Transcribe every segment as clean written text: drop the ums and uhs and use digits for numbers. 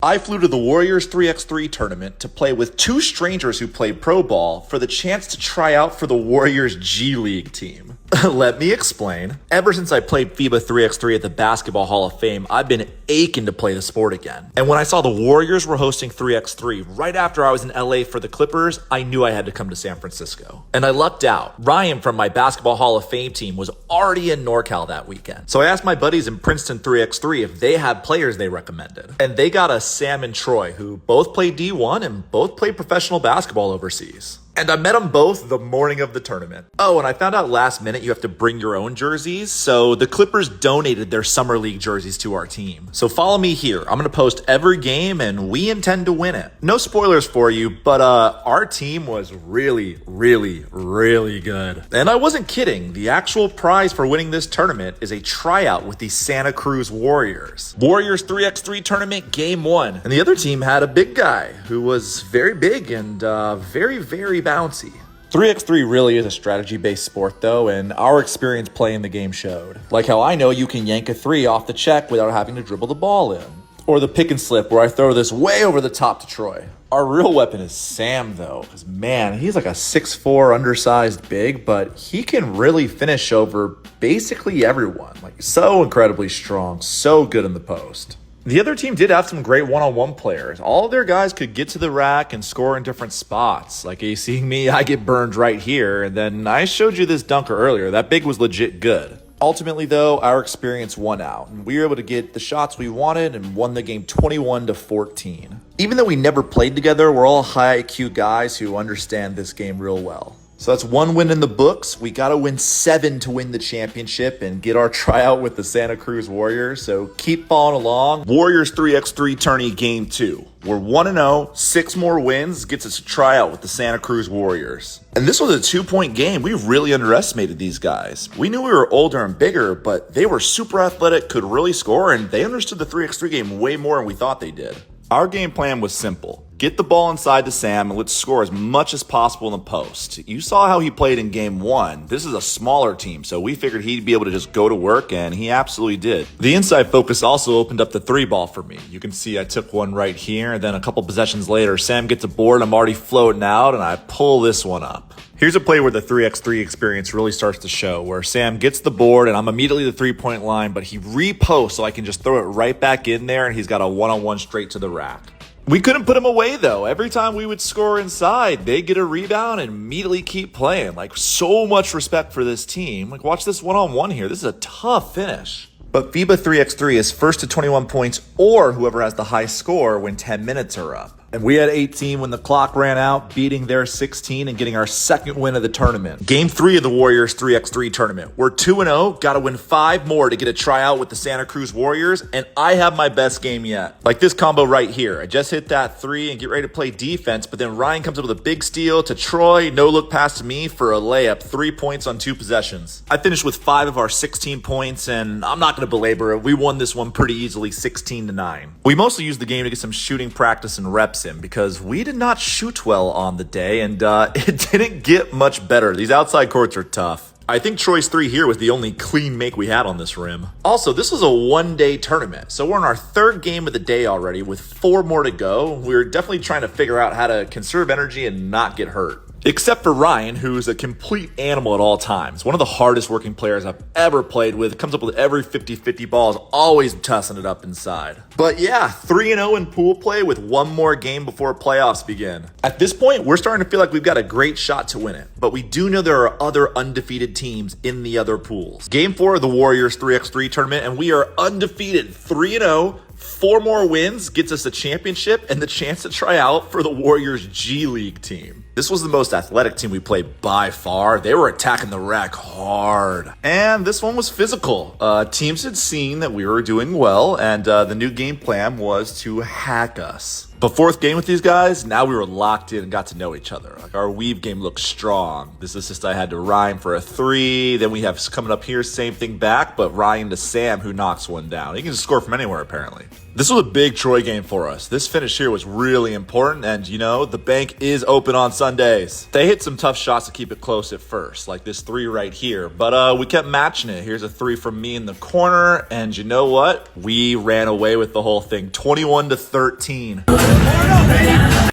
I flew to the Warriors 3x3 tournament to play with two strangers who play pro ball for the chance to try out for the Warriors G League team. Let me explain. Ever since I played FIBA 3x3 at the Basketball Hall of Fame, I've been aching to play the sport again. And when I saw the Warriors were hosting 3x3 right after I was in LA for the Clippers, I knew I had to come to San Francisco. And I lucked out. Ryan from my Basketball Hall of Fame team was already in NorCal that weekend. So I asked my buddies in Princeton 3x3 if they had players they recommended. And they got us Sam and Troy, who both played D1 and both played professional basketball overseas. And I met them both the morning of the tournament. Oh, and I found out last minute you have to bring your own jerseys. So the Clippers donated their Summer League jerseys to our team. So follow me here. I'm going to post every game and we intend to win it. No spoilers for you, but our team was really good. And I wasn't kidding. The actual prize for winning this tournament is a tryout with the Santa Cruz Warriors. Warriors 3x3 tournament game 1. And the other team had a big guy who was very big and very bouncy. 3x3 really is a strategy-based sport though, and our experience playing the game showed. Like how I know you can yank a 3 off the check without having to dribble the ball in. Or the pick and slip where I throw this way over the top to Troy. Our real weapon is Sam though, because man, he's like a 6'4" undersized big, but he can really finish over basically everyone. Like so incredibly strong, so good in the post. The other team did have some great one-on-one players. All of their guys could get to the rack and score in different spots. Like you seeing me, I get burned right here. And then I showed you this dunker earlier. That big was legit good. Ultimately, though, our experience won out. And we were able to get the shots we wanted and won the game 21-14. Even though we never played together, we're all high IQ guys who understand this game real well. So that's one win in the books. We got to win 7 to win the championship and get our tryout with the Santa Cruz Warriors. So keep following along. Warriors 3x3 Tourney Game 2. We're 1-0. 6 more wins gets us a tryout with the Santa Cruz Warriors. And this was a 2-point game. We really underestimated these guys. We knew we were older and bigger, but they were super athletic, could really score, and they understood the 3x3 game way more than we thought they did. Our game plan was simple. Get the ball inside to Sam and let's score as much as possible in the post. You saw how he played in game 1. This is a smaller team, so we figured he'd be able to just go to work, and he absolutely did. The inside focus also opened up the 3 ball for me. You can see I took one right here, and then a couple possessions later, Sam gets a board, I'm already floating out, and I pull this one up. Here's a play where the 3x3 experience really starts to show, where Sam gets the board, and I'm immediately the 3-point line, but he reposts so I can just throw it right back in there, and he's got a one-on-one straight to the rack. We couldn't put him away, though. Every time we would score inside, they get a rebound and immediately keep playing. Like, so much respect for this team. Like, watch this one-on-one here. This is a tough finish. But FIBA 3x3 is first to 21 points or whoever has the high score when 10 minutes are up. And we had 18 when the clock ran out, beating their 16 and getting our second win of the tournament. Game 3 of the Warriors 3x3 tournament. We're 2-0, gotta win 5 more to get a tryout with the Santa Cruz Warriors, and I have my best game yet. Like this combo right here. I just hit that 3 and get ready to play defense, but then Ryan comes up with a big steal to Troy, no look pass to me for a layup, 3 points on 2 possessions. I finished with 5 of our 16 points, and I'm not gonna belabor it. We won this one pretty easily, 16-9. We mostly used the game to get some shooting practice and reps in because we did not shoot well on the day, and it didn't get much better. These outside courts are tough. I think Troy's 3 here was the only clean make we had on this rim. Also, this was a one-day tournament, so we're in our 3rd game of the day already with 4 more to go. We're definitely trying to figure out how to conserve energy and not get hurt. Except for Ryan, who's a complete animal at all times. One of the hardest working players I've ever played with. Comes up with every 50-50 balls, always tossing it up inside. But yeah, 3-0 in pool play with 1 more game before playoffs begin. At this point, we're starting to feel like we've got a great shot to win it. But we do know there are other undefeated teams in the other pools. Game 4 of the Warriors 3x3 tournament, and we are undefeated, 3-0. 4 more wins gets us a championship and the chance to try out for the Warriors G League team. This was the most athletic team we played by far. They were attacking the rack hard. And this one was physical. Teams had seen that we were doing well, and the new game plan was to hack us. But 4th game with these guys, now we were locked in and got to know each other. Like our weave game looked strong. This assist I had to Ryan for a 3. Then we have coming up here, same thing back, but Ryan to Sam who knocks one down. He can just score from anywhere apparently. This was a big Troy game for us. This finish here was really important, and you know, the bank is open on Sunday. Sundays. They hit some tough shots to keep it close at first, like this 3 right here. But we kept matching it. Here's a 3 from me in the corner. And you know what? We ran away with the whole thing, 21-13.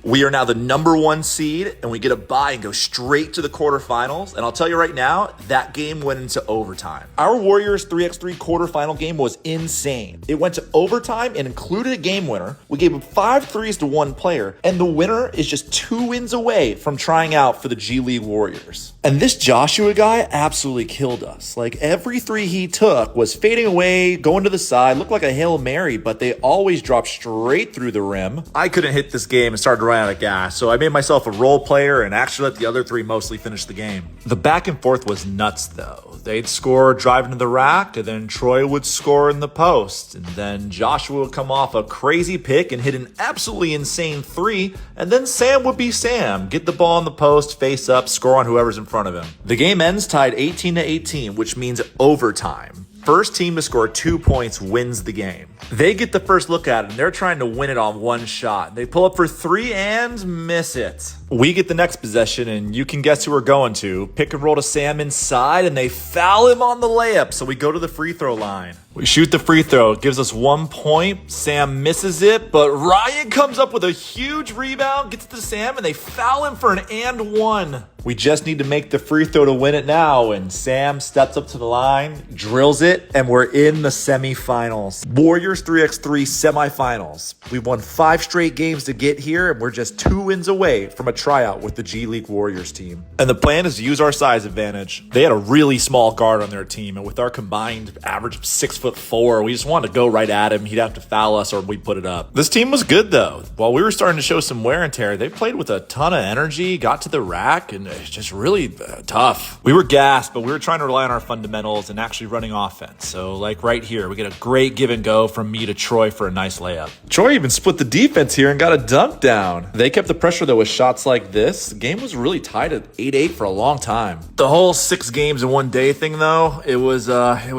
We are now the #1 seed, and we get a bye and go straight to the quarterfinals. And I'll tell you right now, that game went into overtime. Our Warriors 3x3 quarterfinal game was insane. It went to overtime and included a game winner. We gave up 5 threes to one player, and the winner is just 2 wins away from trying out for the G League Warriors. And this Joshua guy absolutely killed us. Like, every 3 he took was fading away, going to the side, looked like a Hail Mary, but they always dropped straight through the rim. I couldn't hit this game and started to run out of gas, so I made myself a role player and actually let the other 3 mostly finish the game. The back and forth was nuts, though. They'd score driving to the rack, and then Troy would score in the post, and then Joshua would come off a crazy pick and hit an absolutely insane 3, and then Sam would be Sam, get the ball in the post, face up, score on whoever's in front of him. The game ends tied 18-18, which means overtime. First team to score 2 points wins the game. They get the first look at it, and they're trying to win it on one shot. They pull up for 3 and miss it. We get the next possession, and you can guess who we're going to. Pick and roll to Sam inside, and they foul him on the layup, so we go to the free throw line. We shoot the free throw. It gives us 1 point. Sam misses it, but Ryan comes up with a huge rebound, gets to Sam, and they foul him for an and 1. We just need to make the free throw to win it now, and Sam steps up to the line, drills it, and we're in the semifinals. Warriors 3x3 semifinals. We've won 5 straight games to get here, and we're just 2 wins away from a tryout with the G League Warriors team. And the plan is to use our size advantage. They had a really small guard on their team, and with our combined average of 6'4", we just wanted to go right at him. He'd have to foul us or we'd put it up. This team was good, though. While we were starting to show some wear and tear, they played with a ton of energy, got to the rack, and it's just really tough. We were gassed, but we were trying to rely on our fundamentals and actually running offense. So like right here, we get a great give and go from me to Troy for a nice layup. Troy even split the defense here and got a dunk down. They kept the pressure though with shots like this. The game was really tight at 8-8 for a long time. The whole 6 games in one day thing though, it was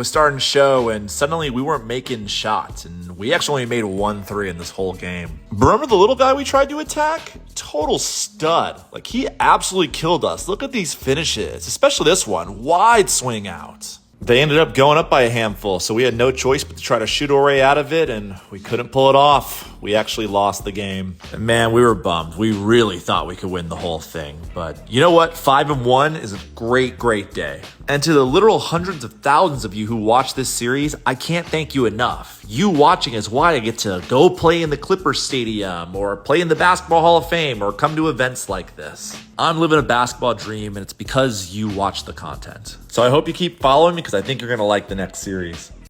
starting to show, and suddenly we weren't making shots, and we actually only made 1 3 in this whole game. Remember the little guy we tried to attack? Total stud. Like, he absolutely killed us. Look at these finishes, especially this one, wide swing out. They ended up going up by a handful, so we had no choice but to try to shoot our way out of it, and we couldn't pull it off. We actually lost the game. And man, we were bummed. We really thought we could win the whole thing. But you know what? 5-1 is a great, great day. And to the literal hundreds of thousands of you who watch this series, I can't thank you enough. You watching is why I get to go play in the Clippers Stadium, or play in the Basketball Hall of Fame, or come to events like this. I'm living a basketball dream, and it's because you watch the content. So I hope you keep following me, because I think you're going to like the next series.